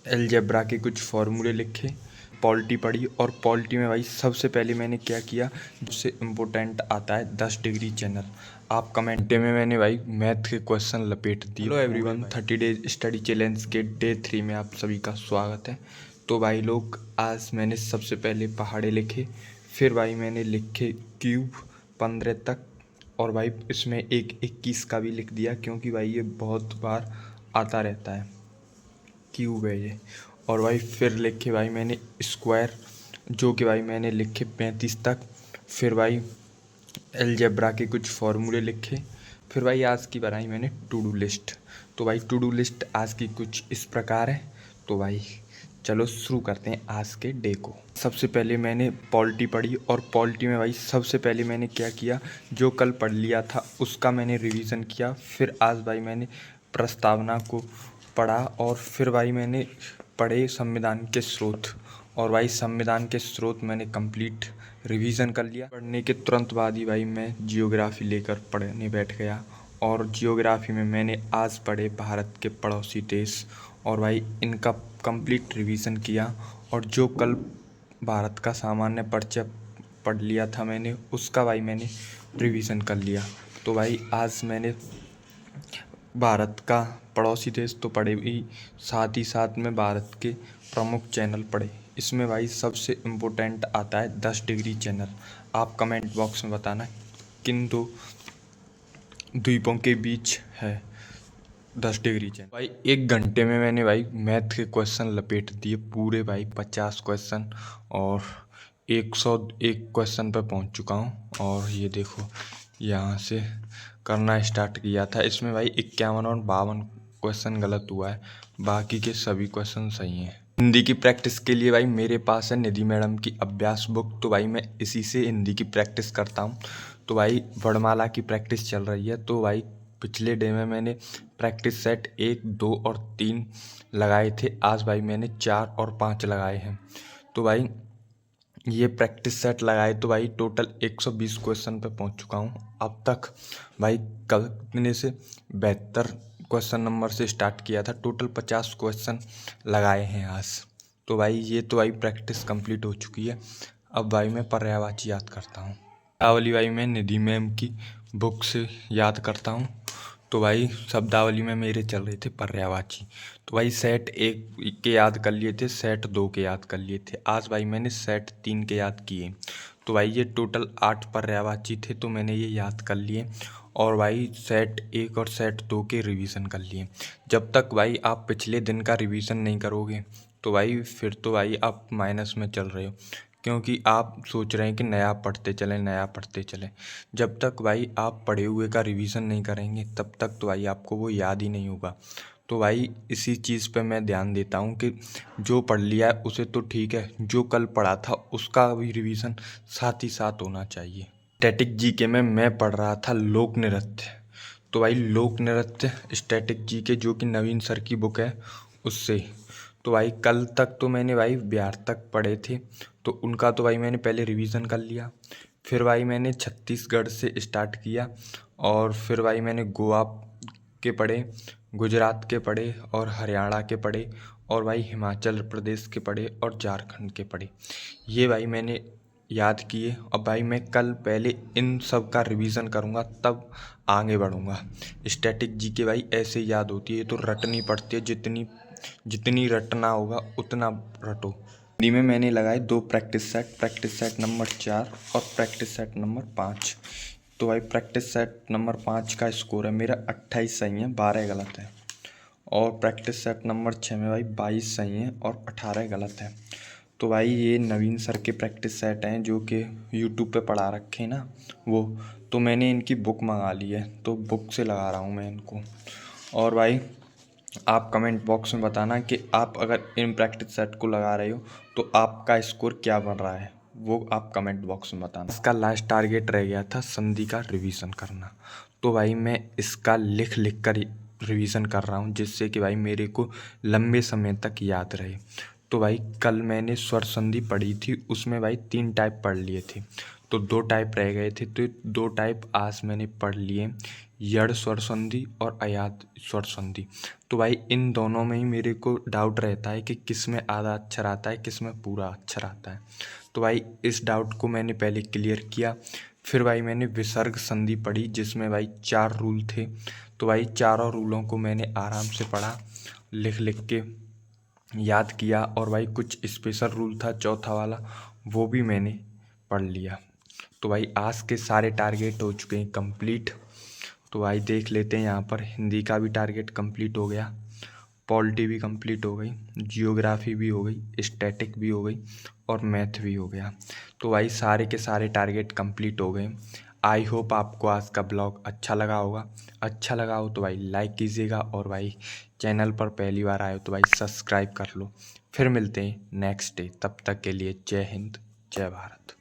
Algebra के कुछ फार्मूले लिखे, पॉलिटी पढ़ी और पॉलिटी में भाई सबसे पहले मैंने क्या किया, उससे इम्पोर्टेंट आता है 10 डिग्री चैनल। आप कमेंट में मैंने भाई मैथ के क्वेश्चन लपेट दिए। Hello everyone, 30 days study challenge के डे 3 में आप सभी का स्वागत है। तो भाई लोग, आज मैंने सबसे पहले पहाड़े लिखे, फिर भाई मैंने लिखे क्यूब 15 तक, और भाई इसमें एक 21 का भी लिख दिया क्योंकि भाई ये बहुत बार आता रहता है, क्यूब है ये। और भाई फिर लिखे भाई मैंने स्क्वायर, जो कि भाई मैंने लिखे 35 तक। फिर भाई अलजेब्रा के कुछ फार्मूले लिखे। फिर भाई आज की बनाई मैंने टू डू लिस्ट। तो भाई टू डू लिस्ट आज की कुछ इस प्रकार है। तो भाई चलो शुरू करते हैं आज के डे को। सबसे पहले मैंने पॉलिटी पढ़ी, और पॉलिटी में भाई सबसे पहले मैंने क्या किया, जो कल पढ़ लिया था उसका मैंने रिवीजन किया। फिर आज भाई मैंने प्रस्तावना को पढ़ा, और फिर भाई मैंने पढ़े संविधान के स्रोत, और भाई संविधान के स्रोत मैंने कंप्लीट रिवीजन कर लिया। पढ़ने के तुरंत बाद ही भाई मैं जियोग्राफी लेकर पढ़ने बैठ गया, और जियोग्राफी में मैंने आज पढ़े भारत के पड़ोसी देश, और भाई इनका कंप्लीट रिवीजन किया। और जो कल भारत का सामान्य परिचय पढ़ लिया था मैंने, उसका भाई मैंने रिवीजन कर लिया। तो भाई आज मैंने भारत का पड़ोसी देश तो पढ़े ही, साथ ही साथ में भारत के प्रमुख चैनल पढ़े। इसमें भाई सबसे इम्पोर्टेंट आता है 10 डिग्री चैनल। आप कमेंट बॉक्स में बताना किन दो द्वीपों के बीच है 10 डिग्री चैनल। भाई 1 घंटे में मैंने भाई मैथ के क्वेश्चन लपेट दिए पूरे भाई 50 क्वेश्चन, और 101 क्वेश्चन पर पहुंच चुका हूं। और ये देखो, यहाँ से करना स्टार्ट किया था, इसमें भाई 51 और 52 क्वेश्चन गलत हुआ है, बाकी के सभी क्वेश्चन सही हैं। हिंदी की प्रैक्टिस के लिए भाई मेरे पास है निधि मैडम की अभ्यास बुक, तो भाई मैं इसी से हिंदी की प्रैक्टिस करता हूँ। तो भाई वर्णमाला की प्रैक्टिस चल रही है। तो भाई पिछले डे में मैंने प्रैक्टिस सेट 1, 2 और 3 लगाए थे, आज भाई मैंने 4 और 5 लगाए हैं। तो भाई ये प्रैक्टिस सेट लगाए तो भाई टोटल 120 क्वेश्चन पे पहुंच चुका हूं अब तक। भाई कल मैंने से 72 क्वेश्चन नंबर से स्टार्ट किया था, टोटल 50 क्वेश्चन लगाए हैं आज। तो भाई ये तो भाई प्रैक्टिस कंप्लीट हो चुकी है। अब भाई मैं पर्यायवाची याद करता हूँ। शब्दावली भाई मैं निधि मैम की बुक से याद करता हूँ। तो भाई शब्दावली में मेरे चल रहे थे पर्यायवाची। तो भाई सेट 1 के याद कर लिए थे, सेट 2 के याद कर लिए थे, आज भाई मैंने सेट 3 के याद किए। तो भाई ये टोटल 8 पर्यायवाची थे, तो मैंने ये याद कर लिए। और भाई सेट 1 और सेट 2 के रिवीजन कर लिए। जब तक भाई आप पिछले दिन का रिवीजन नहीं करोगे तो भाई फिर तो भाई आप माइनस में चल रहे हो, क्योंकि आप सोच रहे हैं कि नया पढ़ते चलें, नया पढ़ते चलें। जब तक भाई आप पढ़े हुए का रिवीजन नहीं करेंगे तब तक तो भाई आपको वो याद ही नहीं होगा। तो भाई इसी चीज़ पे मैं ध्यान देता हूँ कि जो पढ़ लिया है उसे तो ठीक है, जो कल पढ़ा था उसका भी रिवीजन साथ ही साथ होना चाहिए। स्टैटिक जीके में मैं पढ़ रहा था लोक नृत्य। तो भाई लोक नृत्य स्टैटिक जीके जो कि नवीन सर की बुक है उससे। तो भाई कल तक तो मैंने भाई बिहार तक पढ़े थे, तो उनका तो भाई मैंने पहले रिवीजन कर लिया। फिर भाई मैंने छत्तीसगढ़ से स्टार्ट किया, और फिर भाई मैंने गोवा के पढ़े, गुजरात के पढ़े, और हरियाणा के पढ़े, और भाई हिमाचल प्रदेश के पढ़े, और झारखंड के पढ़े। ये भाई मैंने याद किए। और भाई मैं कल पहले इन सब का रिवीजन करूँगा तब आगे बढ़ूँगा। स्टैटिक जीके भाई ऐसे याद होती है, तो रटनी पड़ती है, जितनी जितनी रटना होगा उतना रटो। हिंदी में मैंने लगाए 2 प्रैक्टिस सेट नंबर 4 और प्रैक्टिस सेट नंबर 5। तो भाई प्रैक्टिस सेट नंबर 5 का स्कोर है मेरा 28 सही है, 12 गलत है। और प्रैक्टिस सेट नंबर 6 में भाई 22 सही है और 18 गलत है। तो भाई ये नवीन सर के प्रैक्टिस सेट हैं जो कि यूट्यूब पे पढ़ा रखे हैं ना वो, तो मैंने इनकी बुक मंगा ली है, तो बुक से लगा रहा हूँ मैं इनको। और भाई आप कमेंट बॉक्स में बताना कि आप अगर इन प्रैक्टिस सेट को लगा रहे हो तो आपका स्कोर क्या बन रहा है, वो आप कमेंट बॉक्स में बताना। इसका लास्ट टारगेट रह गया था संधि का रिवीजन करना। तो भाई मैं इसका लिख लिख कर रिवीजन कर रहा हूँ, जिससे कि भाई मेरे को लंबे समय तक याद रहे। तो भाई कल मैंने स्वर संधि पढ़ी थी, उसमें भाई 3 टाइप पढ़ लिए थे। तो 2 टाइप रह गए थे, तो 2 टाइप आज मैंने पढ़ लिए, यड़ स्वर संधि और अयात स्वर संधि। तो भाई इन दोनों में ही मेरे को डाउट रहता है कि किस में आधा अक्षर आता है, किस में पूरा अक्षर आता है। तो भाई इस डाउट को मैंने पहले क्लियर किया। फिर भाई मैंने विसर्ग संधि पढ़ी, जिसमें भाई 4 रूल थे। तो भाई चारों रूलों को मैंने आराम से पढ़ा, लिख लिख के याद किया, और भाई कुछ स्पेशल रूल था चौथा वाला, वो भी मैंने पढ़ लिया। तो भाई आज के सारे टारगेट हो चुके हैं कंप्लीट। तो भाई देख लेते हैं, यहाँ पर हिंदी का भी टारगेट कंप्लीट हो गया, पॉलिटी भी कंप्लीट हो गई, जियोग्राफी भी हो गई, स्टैटिक भी हो गई और मैथ भी हो गया। तो भाई सारे के सारे टारगेट कंप्लीट हो गए। आई होप आपको आज का ब्लॉग अच्छा लगा होगा। अच्छा लगा हो तो भाई लाइक कीजिएगा, और भाई चैनल पर पहली बार आए हो तो भाई सब्सक्राइब कर लो। फिर मिलते हैं नेक्स्ट डे, तब तक के लिए जय हिंद, जय भारत।